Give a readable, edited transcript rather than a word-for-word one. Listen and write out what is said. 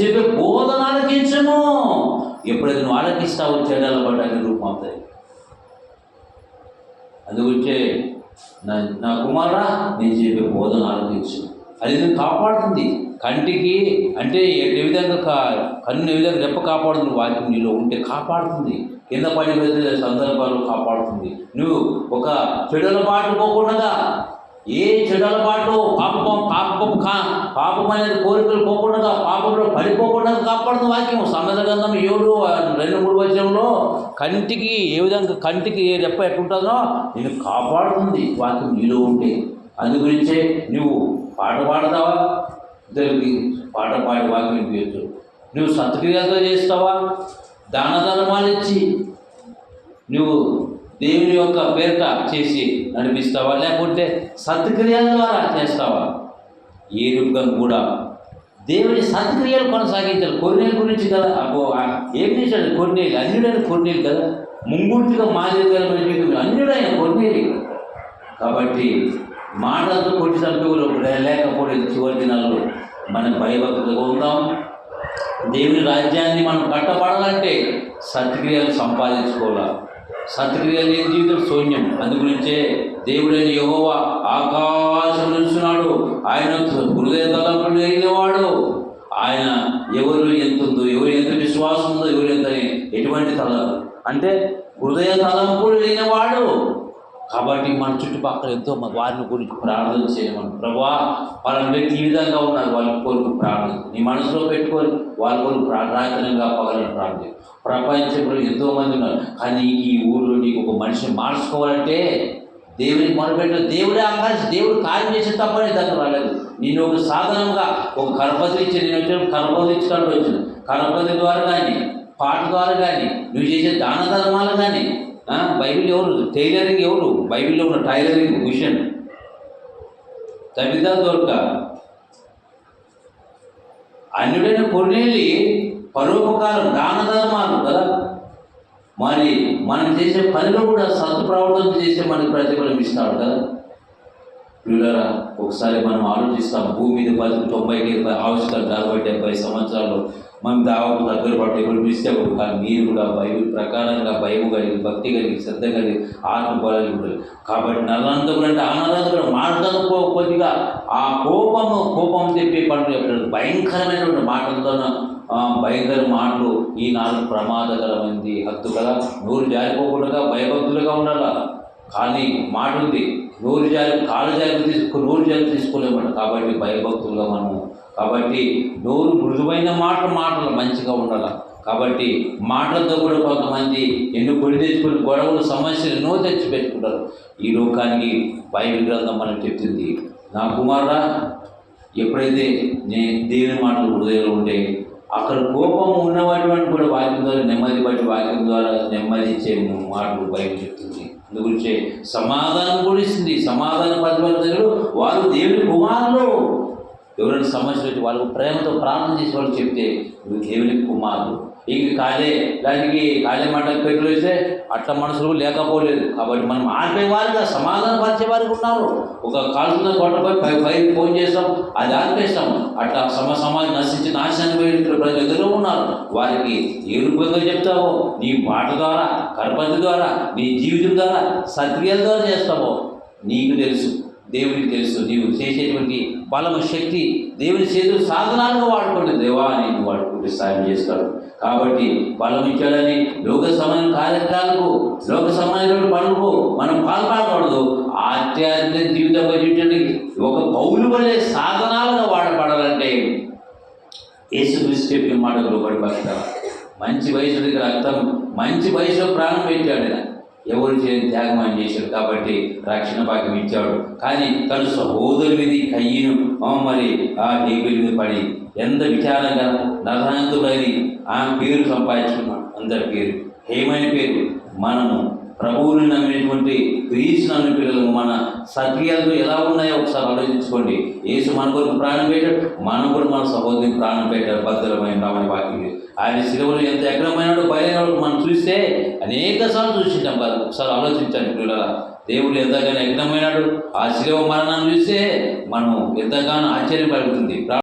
చెప్పే బోధన ఆలకించము. ఎప్పుడైతే నువ్వు ఆలకిస్తావో చెడ్డల పడ్డానికి రూపం అవుతాయి. అందుకొచ్చే నా కుమారా నేను చెప్పే బోధన ఆలకించు. అది నేను కాపాడుతుంది. కంటికి అంటే ఏ విధంగా కన్ను ఏ విధంగా రెప్ప కాపాడుతుంది, వాక్యం నీలో ఉంటే కాపాడుతుంది. కింద పడి వెళ్ళే సందర్భాలు కాపాడుతుంది. నువ్వు ఒక చెడుల బాటు పోకుండా, ఏ చెడుల బాటు పాపం అనేది కోరికలు పోకుండా, పాపంలో పడిపోకుండా కాపాడుతుంది వాక్యం. సామెతల గ్రంథం 7:2-3 వచనంలో కంటికి ఏ విధంగా కంటికి ఏ రెప్ప ఎట్లుంటుందో నేను కాపాడుతుంది వాక్యం నీలో ఉంటే. అందు గురించే నువ్వు పాట పాడతావా, ఇద్దరికి పాట పాడి వాక్యం చేయొచ్చు. నువ్వు సత్క్రియతో చేస్తావా, దాన ధర్మాలు ఇచ్చి నువ్వు దేవుని యొక్క పేరిట చేసి నడిపిస్తావా, లేకుంటే సత్క్రియల ద్వారా చేస్తావా? ఏ రూపంగా కూడా దేవుని సత్క్రియలు కొనసాగించాలి. కొన్నేళ్ళ గురించి కదా ఏం చేశాడు కొన్నేళ్ళు, అన్యుడైన కొన్నేళ్ళు కదా, ముంగూర్తిగా మాదిరికరమైన జీవితం అన్యుడైన కొన్నేళ్ళు. కాబట్టి మాటలతో కొట్టి చంపేవాళ్ళు లేకపోతే చివరి దినాల్లో మనం భయభక్తులుగా ఉందాం. దేవుని రాజ్యాన్ని మనం కట్టబడాలంటే సత్క్రియలు సంపాదించుకోవాలి. సత్క్రియలు లేని జీవితం శూన్యం. అందుగురించే దేవుడైన యెహోవా ఆకాశం నిలుచున్నాడు. ఆయన హృదయ తలంపులు అయినవాడు. ఆయన ఎవరు ఎంత ఉందో, ఎవరు ఎంత విశ్వాసం ఉందో, ఎవరు ఎంత ఎటువంటి అంటే హృదయ తలంపులు లేనివాడు. కాబట్టి మన చుట్టుపక్కల ఎంతో వారిని గురించి ప్రార్థన చేయమని, ప్రభువా వాళ్ళ వ్యక్తి ఈ విధంగా ఉన్నారు, వాళ్ళ కొరకు ప్రార్థన నీ మనసులో పెట్టుకొని వాళ్ళ కొరకు ప్రార్థనగా పగలని ప్రార్థన. ప్రపంచంలో ఎంతోమంది ఉన్నారు, కానీ ఈ ఊళ్ళో నీకు ఒక మనిషిని మార్చుకోవాలంటే దేవునికి మొదలుపెట్టిన దేవుడే ఆకాశం, దేవుడు కార్యం చేసే తప్పని దగ్గర రాలేదు. నేను ఒక సాధనంగా ఒక కరపతి ఇచ్చి నేను వచ్చిన కరపతి ఇచ్చుకుంటూ వచ్చిన కరపతి ద్వారా కానీ, పాట ద్వారా కానీ, నువ్వు చేసే దాన ధర్మాలు కానీ. బైబిల్ ఎవరు టైలరింగ్, ఎవరు బైబిల్లో ఉన్న టైలరింగ్ మిషన్ తబితా దొరక అన్యుడైన కొన్నేళ్ళి పరోపకారం దాన ధర్మాలు కదా. మరి మనం చేసే పనిలో కూడా సత్ప్రవర్తన చేసే మనకి ప్రతిఫలం ఇస్తాడు కదా. పిల్లరా ఒకసారి మనం ఆలోచిస్తాం, భూమి మీద 90 ఆవిష్కరణ 60-70 సంవత్సరాలు మనం దాదాపు దగ్గర పట్టి ఇప్పుడు పిలిస్తే ఒకటి. కానీ మీరు కూడా బైబిల్ ప్రకారంగా భయం కలిగి, భక్తి కలిగి, శ్రద్ధ కలిగి, ఆత్మ బలాలు ఉంటుంది. కాబట్టి నల్లంతకుడు అంటే ఆనందంగా మాటలు కొద్దిగా ఆ కోపం తెప్పే పనులు చెప్పాడు. భయంకరమైనటువంటి మాటలతో భయంకర మాటలు ఈ నాలుగు ప్రమాదకరమైంది. హద్దు కదా, నోరు జారిపోకుండా భయభక్తులుగా ఉండాలా. కానీ మాట ఉంది, నోరు జారి తీసుకోలేమంట. కాబట్టి భయభక్తులుగా మనము, కాబట్టి నోరు మృదువైన మాటలు మంచిగా ఉండాలి. కాబట్టి మాటలతో కూడా కొంతమంది ఎన్నో కొని తెచ్చుకుని గొడవలు సమస్యలు ఎన్నో తెచ్చి పెట్టుకుంటారు. ఈ లోకానికి బైబిల్ గ్రంథం మనకు చెప్తుంది, నా కుమారుడా ఎప్పుడైతే దేవుని మాటలు హృదయంలో ఉంటే అక్కడ కోపం ఉన్నటువంటి కూడా వాక్యం ద్వారా నెమ్మది బట్టి వాక్యం ద్వారా నెమ్మది ఇచ్చే మాటలు బైబిల్ చెప్తుంది. అందుగురించే సమాధానం కూడా ఇస్తుంది. సమాధాన పరివర్తనలు వారు దేవుని కుమారులు. ఎవరైనా సమస్య వచ్చి వాళ్ళకు ప్రేమతో ప్రార్థన చేసి వాళ్ళు చెప్తే నువ్వు దేవుని కుమారులు. ఇంక దానికి కాళే మంటకు పెట్టులు వేస్తే అట్లా మనసులు లేకపోలేదు. కాబట్టి మనం ఆర్పేవారుగా సమాధాన పరిచేవారికి ఉన్నారు. ఒక కాల్సిన కొట్టపై ఫోన్ చేస్తాం, అది ఆర్పేస్తాం. అట్లా సమాజం నశించి నాశనాన్ని పోయిన ప్రజలు ఎదురు ఉన్నారు. వారికి ఏ రూపంగా చెప్తావో, నీ మాట ద్వారా, కరపతి ద్వారా, నీ జీవితం ద్వారా, సత్క్రియల ద్వారా చేస్తావో నీకు తెలుసు, దేవుడికి తెలుసు. నీవు చేసేటువంటి బలము, శక్తి దేవుని చేతులు సాధనాలుగా వాడుకోండి. దేవా నేను వాడుకుంటే సాయం చేస్తాడు. కాబట్టి బలం ఇచ్చాడని లోక సమాన కార్యక్రమాలకు, లోక సమానమైన పనులకు మనం పాల్పడకూడదు. ఆధ్యాత్మిక జీవితంలో జీవితానికి ఒక పౌలు వల్లే సాధనాలుగా వాడబడాలంటే యేసుక్రీస్తు చెప్పిన మాటలు లోబడి బతకాలి. మంచి వయసుడికి రక్తం, మంచి వయసులో ప్రాణం పెట్టాడు ఆయన. ఎవరు చేయని త్యాగం ఆయన చేశాడు. కాబట్టి రక్షణ భాగ్యం ఇచ్చాడు. కానీ తన సహోదరు మీద కయ్యను మరి ఆ హేబెల్ మీద పడి ఎంత విచారంగా నరహంతుడని ఆ పేరు సంపాదించుకున్నాడు. అందరి పేరు హేమైన పేరు. మనము ప్రభువుని నమ్మినటువంటి క్రీస్తు నమ్మిన పిల్లలు మన సత్క్రియలు ఎలా ఉన్నాయో ఒకసారి ఆలోచించుకోండి. యేసు మన కొరకు ప్రాణం పెట్టాడు, మనం కూడా మన సహోదరుని ప్రాణం పెట్టాడు. భద్రమైన రామని వాక్యం ఆయన శిలువలో ఎంత ఎగ్రమైనాడో బయలుదేరాడు మనం చూస్తే అనేక సార్లు చూసింటాం కదా. ఒకసారి ఆలోచించండి పిల్లల, దేవుడు ఎంతగానో యజ్ఞమైనాడు. ఆ శిలువ మరణాన్ని చూస్తే మనం ఎంతగానో ఆశ్చర్యపడుతుంది.